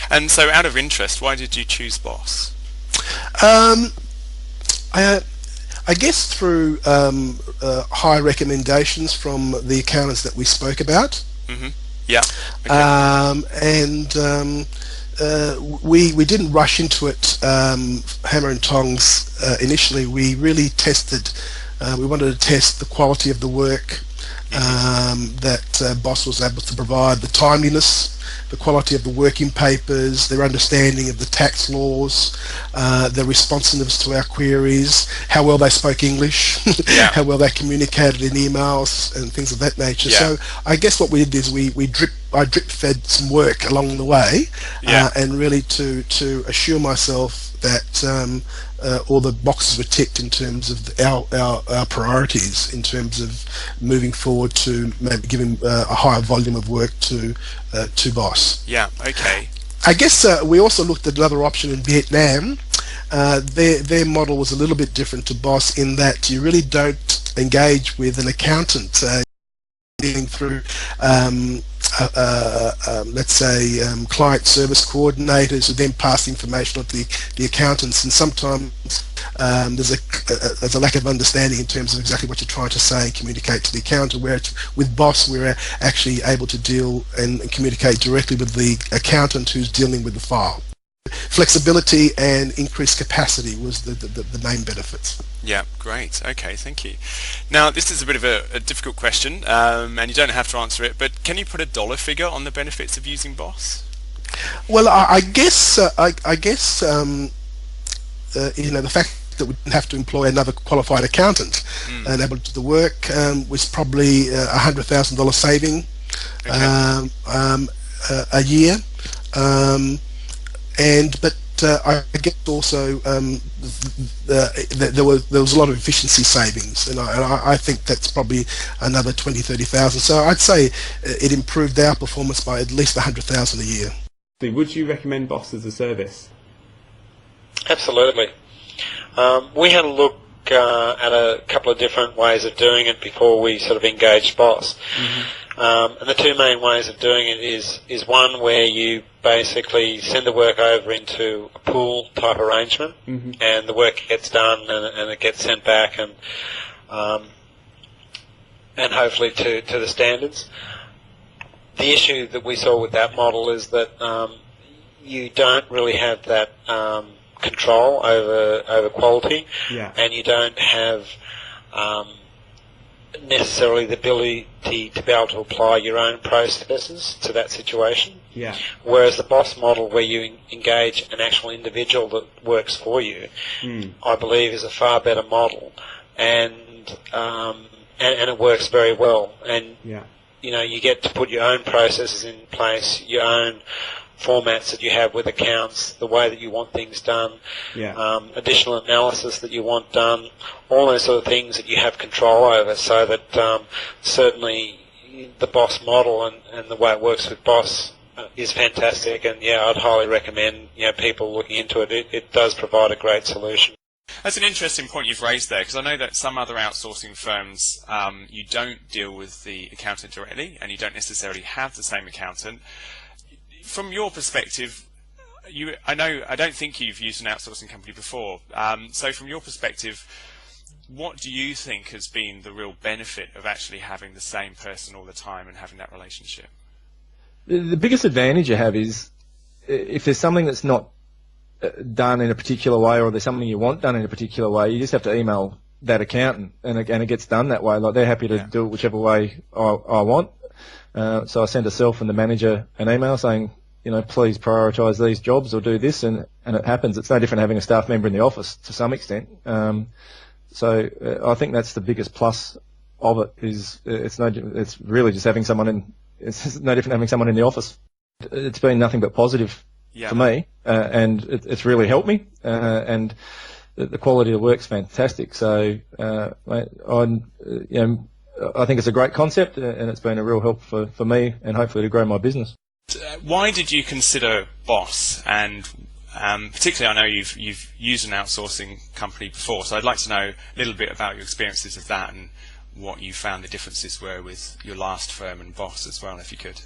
And so, out of interest, why did you choose Boss? Um, I, I guess through high recommendations from the accountants that we spoke about. Mm-hmm. Yeah. Okay. We didn't rush into it hammer and tongs initially. We really tested. We wanted to test the quality of the work that Boss was able to provide, the timeliness, the quality of the working papers, their understanding of the tax laws, their responsiveness to our queries, how well they spoke English, how well they communicated in emails and things of that nature. So I guess what we did is I drip fed some work along the way, and really to assure myself that all the boxes were ticked in terms of our priorities, in terms of moving forward to maybe giving a higher volume of work to Boss. Yeah. Okay. I guess we also looked at another option in Vietnam. Their model was a little bit different to Boss in that you really don't engage with an accountant. Dealing through, let's say, client service coordinators who then pass information on to the accountants, and sometimes there's a lack of understanding in terms of exactly what you're trying to say and communicate to the accountant. Where with Boss, we're actually able to deal and communicate directly with the accountant who's dealing with the file. Flexibility and increased capacity was the main benefits. Yeah, great. Okay, thank you. Now, this is a bit of a difficult question, and you don't have to answer it, but can you put a dollar figure on the benefits of using Boss? Well, I guess the fact that we didn't have to employ another qualified accountant and able to do the work was probably $100,000 saving a year. I guess also there was a lot of efficiency savings, and I think that's probably another 20-30,000. So I'd say it improved our performance by at least 100,000 a year. Would you recommend Boss as a service? Absolutely. We had a look at a couple of different ways of doing it before we sort of engaged Boss. And the two main ways of doing it is one where you basically send the work over into a pool type arrangement, and the work gets done and it gets sent back and hopefully to the standards. The issue that we saw with that model is that you don't really have that control over quality, and you don't have necessarily the ability to be able to apply your own processes to that situation. Whereas the Boss model, where you engage an actual individual that works for you, I believe is a far better model, and it works very well. And you get to put your own processes in place, your own formats that you have with accounts, the way that you want things done, additional analysis that you want done, all those sort of things that you have control over, so that certainly the Boss model and the way it works with Boss is fantastic, and I'd highly recommend people looking into it. It does provide a great solution. That's an interesting point you've raised there, because I know that some other outsourcing firms, you don't deal with the accountant directly, and you don't necessarily have the same accountant. From your perspective, I don't think you've used an outsourcing company before. So from your perspective, what do you think has been the real benefit of actually having the same person all the time and having that relationship? The biggest advantage you have is if there's something that's not done in a particular way, or there's something you want done in a particular way, you just have to email that accountant, and it gets done that way. Like, they're happy to do it whichever way I want. So I send myself and the manager an email saying, please prioritise these jobs or do this, and it happens. It's no different having a staff member in the office to some extent. So I think that's the biggest plus of it. It's really just having someone in. It's no different having someone in the office. It's been nothing but positive for me, and it's really helped me. And the quality of the work's fantastic. So I think it's a great concept, and it's been a real help for me and hopefully to grow my business. Why did you consider Boss? And particularly, I know you've used an outsourcing company before, so I'd like to know a little bit about your experiences of that and what you found the differences were with your last firm and Boss as well, if you could.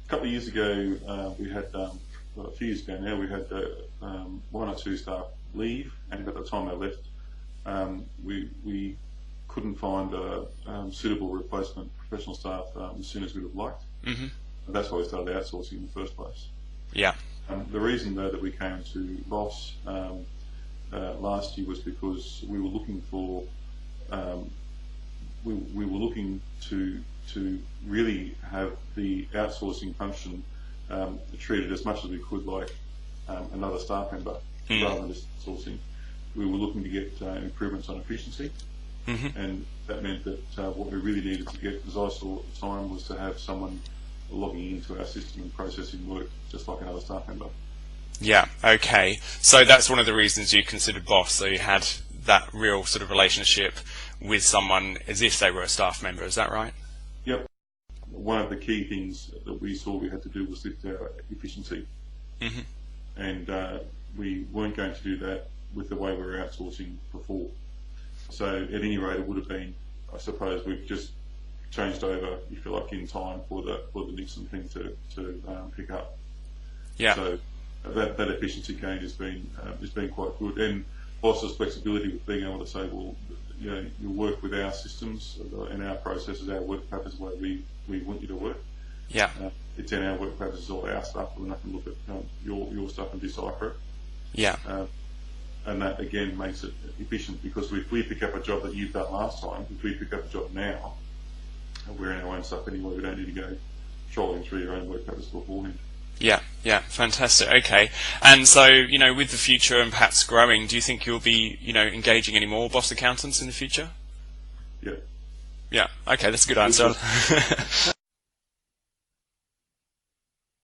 A couple of years ago, we had a few years ago now, we had one or two staff leave, and at the time they left, we couldn't find a suitable replacement professional staff as soon as we would have liked. Mm-hmm. And that's why we started outsourcing in the first place. Yeah. The reason though that we came to Boss last year was because we were looking for we were looking to really have the outsourcing function treated as much as we could like another staff member, rather than just sourcing. We were looking to get improvements on efficiency, and that meant that what we really needed to get, as I saw at the time, was to have someone logging into our system and processing work just like another staff member. Yeah, okay. So that's one of the reasons you considered Boss, so you had that real sort of relationship with someone as if they were a staff member, is that right? Yep. One of the key things that we saw we had to do was lift our efficiency. And we weren't going to do that with the way we were outsourcing before. So at any rate, it would have been, I suppose, we've just changed over, if you like, in time for the Nixon thing to pick up. Yeah. So that efficiency gain has been quite good, and Boss's flexibility with being able to say, well, you know, you work with our systems and our processes, our work papers, the way we want you to work. Yeah. It's in our work papers, all our stuff, and I can look at your stuff and decipher it. Yeah. And that again makes it efficient, because if we pick up a job that you've done last time, if we pick up a job now, we're in our own stuff anyway. We don't need to go trolling through your own work papers beforehand. Yeah, yeah, fantastic. Okay, and so, you know, with the future and perhaps growing, do you think you'll be, you know, engaging any more Boss accountants in the future? Yeah. Yeah. Okay, that's a good answer.